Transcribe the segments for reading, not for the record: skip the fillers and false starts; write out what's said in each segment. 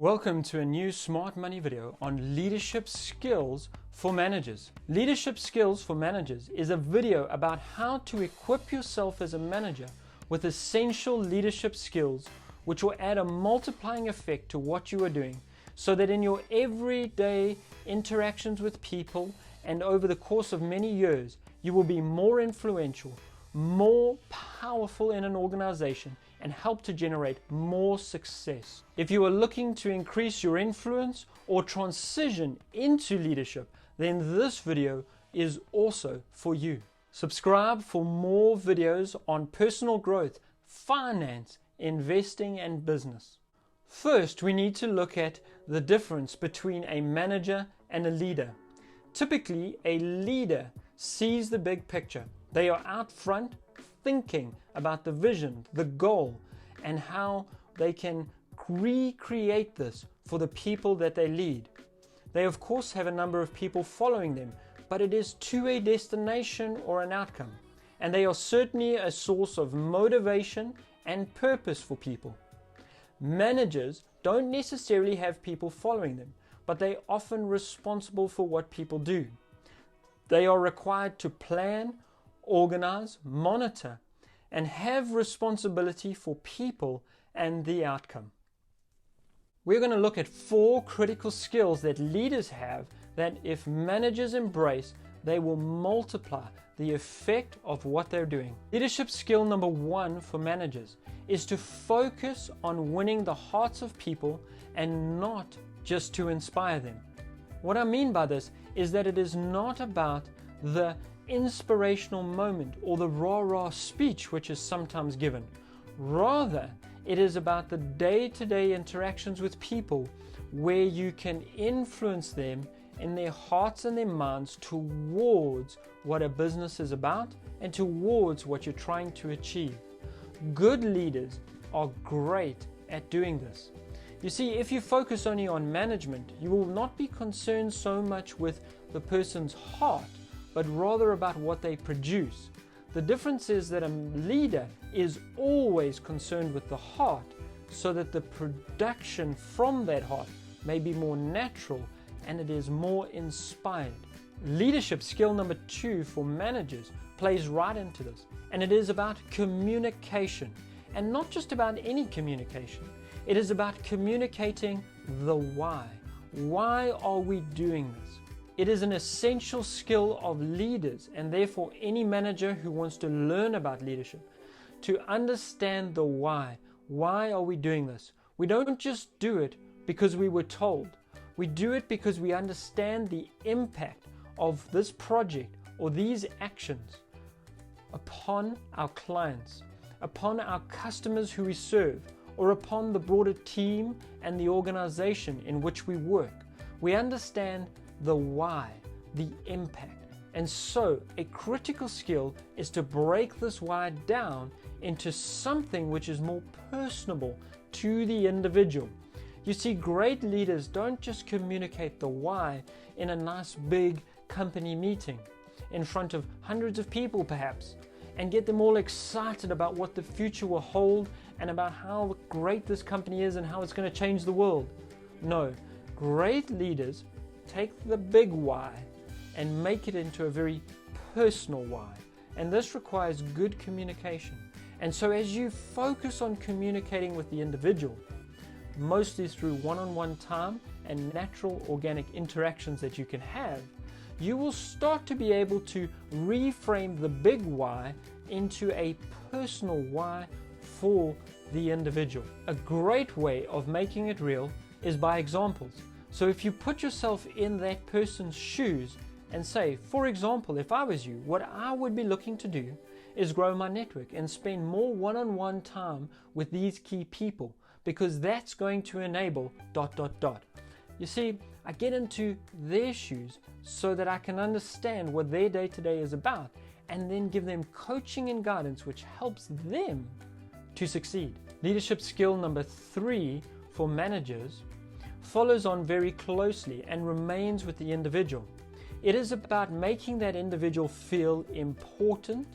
Welcome to a new Smart Money video on leadership skills for managers. Leadership skills for managers is a video about how to equip yourself as a manager with essential leadership skills which will add a multiplying effect to what you are doing so that in your everyday interactions with people and over the course of many years you will be more influential, more powerful in an organization and help to generate more success. If you are looking to increase your influence or transition into leadership, then this video is also for you. Subscribe for more videos on personal growth, finance, investing, and business. First, we need to look at the difference between a manager and a leader. Typically, a leader sees the big picture. They are out front thinking about the vision, the goal, and how they can recreate this for the people that they lead. They of course have a number of people following them, but it is to a destination or an outcome, and they are certainly a source of motivation and purpose for people. Managers don't necessarily have people following them, but they are often responsible for what people do. They are required to plan, organize, monitor, and have responsibility for people and the outcome. We're going to look at 4 critical skills that leaders have that if managers embrace, they will multiply the effect of what they're doing. Leadership skill number 1 for managers is to focus on winning the hearts of people and not just to inspire them. What I mean by this is that it is not about the inspirational moment or the rah-rah speech which is sometimes given. Rather, it is about the day-to-day interactions with people where you can influence them in their hearts and their minds towards what a business is about and towards what you're trying to achieve. Good leaders are great at doing this. You see, if you focus only on management, you will not be concerned so much with the person's heart, but rather about what they produce. The difference is that a leader is always concerned with the heart so that the production from that heart may be more natural and it is more inspired. Leadership skill number 2 for managers plays right into this, and it is about communication, and not just about any communication. It is about communicating the why. Why are we doing this? It is an essential skill of leaders and therefore any manager who wants to learn about leadership to understand the why. Why are we doing this? We don't just do it because we were told. We do it because we understand the impact of this project or these actions upon our clients, upon our customers who we serve, or upon the broader team and the organization in which we work. We understand the why, the impact. And so a critical skill is to break this why down into something which is more personable to the individual. You see, great leaders don't just communicate the why in a nice big company meeting in front of hundreds of people perhaps, and get them all excited about what the future will hold and about how great this company is and how it's going to change the world. No, great leaders take the big why and make it into a very personal why. And this requires good communication. And so as you focus on communicating with the individual, mostly through one-on-one time and natural organic interactions that you can have, you will start to be able to reframe the big why into a personal why for the individual. A great way of making it real is by examples. So if you put yourself in that person's shoes and say, for example, if I was you, what I would be looking to do is grow my network and spend more one-on-one time with these key people because that's going to enable ... You see, I get into their shoes so that I can understand what their day-to-day is about and then give them coaching and guidance which helps them to succeed. Leadership skill number 3 for managers follows on very closely and remains with the individual. It is about making that individual feel important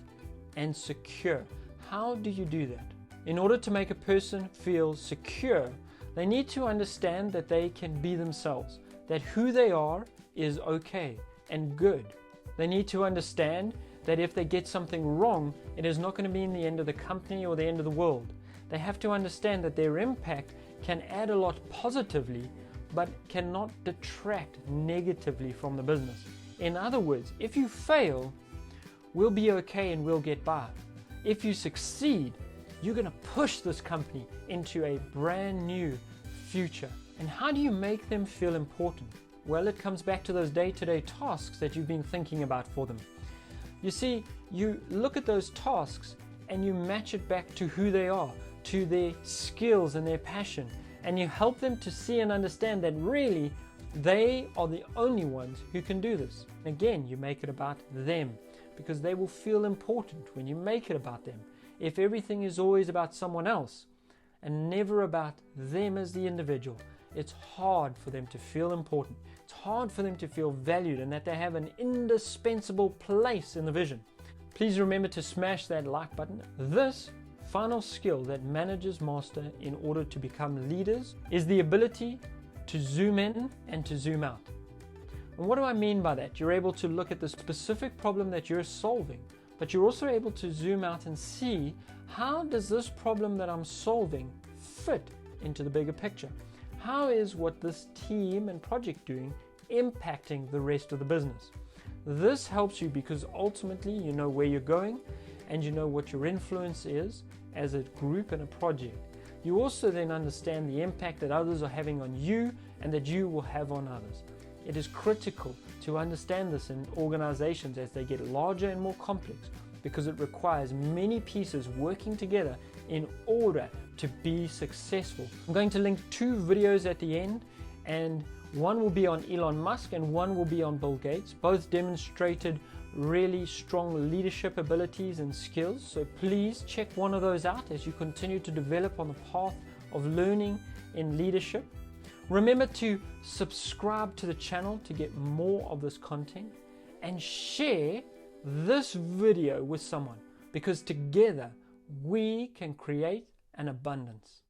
and secure. How do you do that? In order to make a person feel secure, They need to understand that they can be themselves, that who they are is okay and good. They need to understand that if they get something wrong, it is not going to mean the end of the company or the end of the world. They have to understand that their impact can add a lot positively, but cannot detract negatively from the business. In other words, if you fail, we'll be okay and we'll get by. If you succeed, you're going to push this company into a brand new future. And how do you make them feel important? Well, it comes back to those day-to-day tasks that you've been thinking about for them. You see, you look at those tasks and you match it back to who they are, to their skills and their passion, and you help them to see and understand that really they are the only ones who can do this. Again, you make it about them because they will feel important when you make it about them. If everything is always about someone else and never about them as the individual, it's hard for them to feel important. It's hard for them to feel valued and that they have an indispensable place in the vision. Please remember to smash that like button. This final skill that managers master in order to become leaders is the ability to zoom in and to zoom out. And what do I mean by that? You're able to look at the specific problem that you're solving, but you're also able to zoom out and see, how does this problem that I'm solving fit into the bigger picture? How is what this team and project doing impacting the rest of the business? This helps you because ultimately you know where you're going and you know what your influence is as a group and a project. You also then understand the impact that others are having on you and that you will have on others. It is critical to understand this in organizations as they get larger and more complex, because it requires many pieces working together in order to be successful. I'm going to link 2 videos at the end, and one will be on Elon Musk and one will be on Bill Gates. Both demonstrated really strong leadership abilities and skills, so please check one of those out as you continue to develop on the path of learning in leadership. Remember to subscribe to the channel to get more of this content, and share this video with someone, because together we can create an abundance.